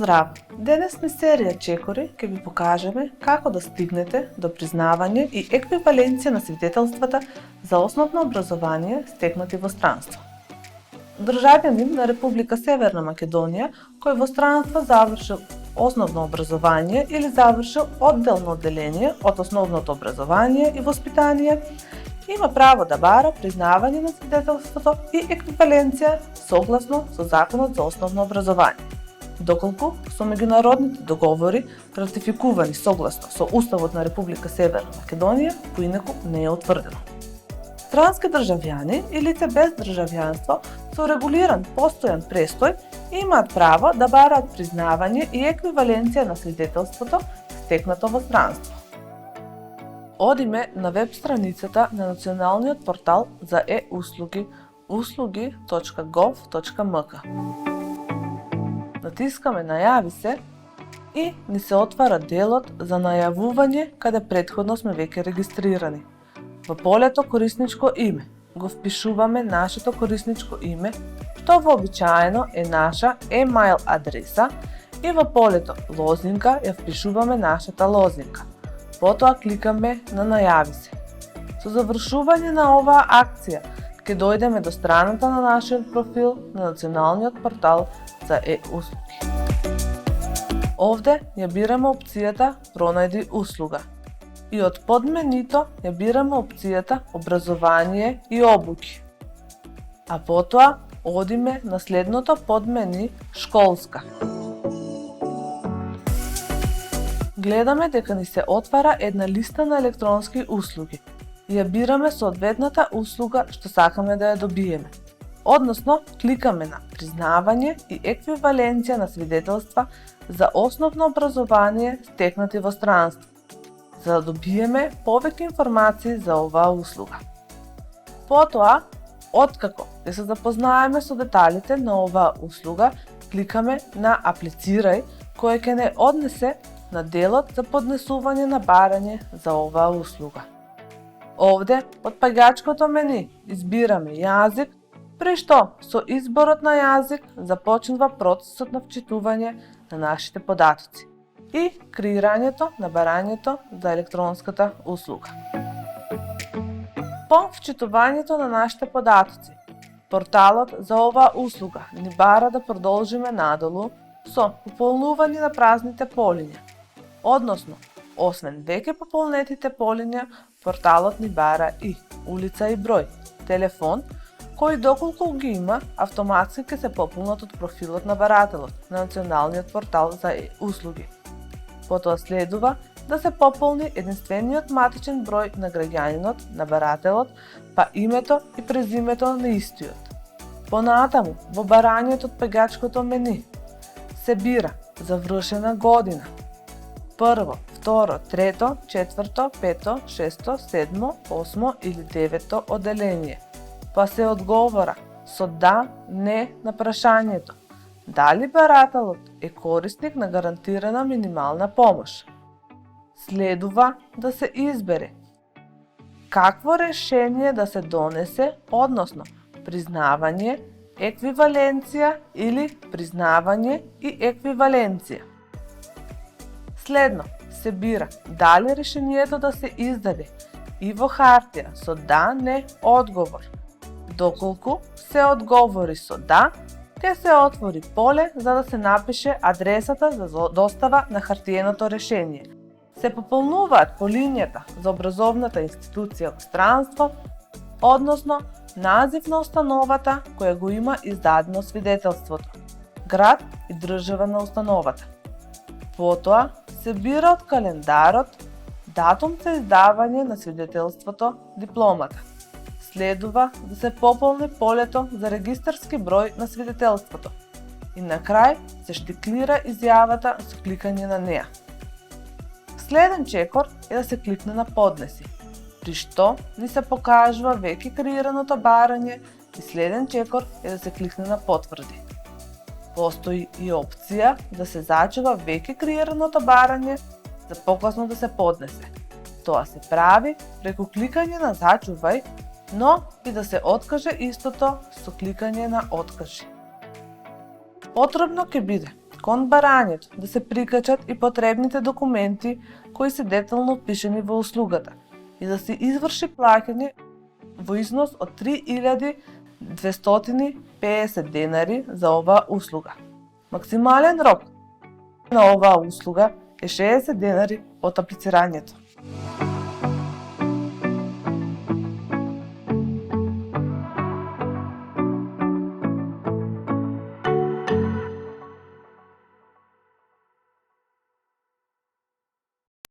Поздрав! Денес ме серија чекори ќе ви покажеме како да стигнете до признавање и еквиваленција на свидетелствата за основно образование стекнати во странство. Државјанин на Република Северна Македонија кој во странство завршил основно образование или завршил одделно одделение од основното образование и воспитание, има право да бара признавање на свидетелството и еквиваленција согласно со Законот за основно образование, доколку со меѓународните договори ратификувани согласно со Уставот на Република Северна Македонија поинаку не е утврдено. Странски државјани и лице без државјанство со регулиран постојан престој имаат право да бараат признавање и еквиваленција на свидетелството стекнато во странство. Одиме на веб страницата на националниот портал за e-услуги uslugi.gov.mk. Натискаме најави се и ни се отвара делот за најавување каде претходно сме веќе регистрирани. Во полето корисничко име го впишуваме нашето корисничко име, што вообичаено е наша емаил адреса, и во полето лозинка ја впишуваме нашата лозинка. Потоа кликаме на најави се. Со завршување на оваа акција ќе дојдеме до страната на нашиот профил на националниот портал за e-услуги. Овде ја бираме опцијата Пронајди услуга и од подменито ја бираме опцијата Образование и обуки. А потоа одиме на следното подмени Школска. Гледаме дека ни се отвара една листа на електронски услуги и ја бираме соодветната услуга што сакаме да ја добиеме. Односно, кликаме на признавање и еквиваленција на свидетелства за основно образование стекнати во странство, за да добиеме повеќе информации за оваа услуга. Потоа, откако ќе се запознаеме со деталите на оваа услуга, кликаме на Аплицирај, кој ќе не однесе на делот за поднесување на барање за оваа услуга. Овде, од паѓачкото мени, избираме јазик, при што со изборот на јазик започнува процесот на вчитување на нашите податоци и креирањето на барањето за електронската услуга. По вчитувањето на нашите податоци, порталот за оваа услуга ни бара да продолжиме надолу со пополнување на празните полиња. Односно, освен веќе пополнетите полиња, порталот ни бара и улица и број, телефон, кои доколку ги има, автоматски ќе се пополнат од профилот на барателот на националниот портал за услуги. Потоа следува да се пополни единствениот матичен број на граѓанинот, на барателот, па името и презимето на истиот. Понатаму, во барањето од пеѓачкото мени, се бира завршена година, прво, второ, трето, четврто, пето, шесто, седмо, осмо или девето одделение, па се одговора со да, не на прашањето. Дали барателот е корисник на гарантирана минимална помош? Следува да се избере какво решение да се донесе, односно признавање, еквиваленција или признавање и еквиваленција. Следно се бира дали решението да се издаде и во хартија со да, не одговор. Доколку се одговори со да, ќе се отвори поле за да се напише адресата за достава на хартиеното решение. Се пополнуваат полињата за образовната институција во странство, односно назив на установата која го има издадено свидетелството, град и држава на установата. Потоа се бира од календарот датум за издавање на свидетелството, дипломата. Следува да се пополни полето за регистарски број на свидетелството и на крај се штиклира изјавата со кликање на неа. Следен чекор е да се кликне на поднеси, при што ни се покажува веќе креираното барање, и следен чекор е да се кликне на потврди. Постои и опција да се зачува веќе креираното барање за покасно да се поднесе. Тоа се прави преку кликање на зачувај, но и да се откаже истото со кликање на откажи. Потребно ќе биде Кон барањето да се прикачат и потребните документи кои се детално опишани во услугата и да се изврши плаќање во износ од 3250 денари за оваа услуга. Максимален рок на оваа услуга е 60 денари од аплицирањето.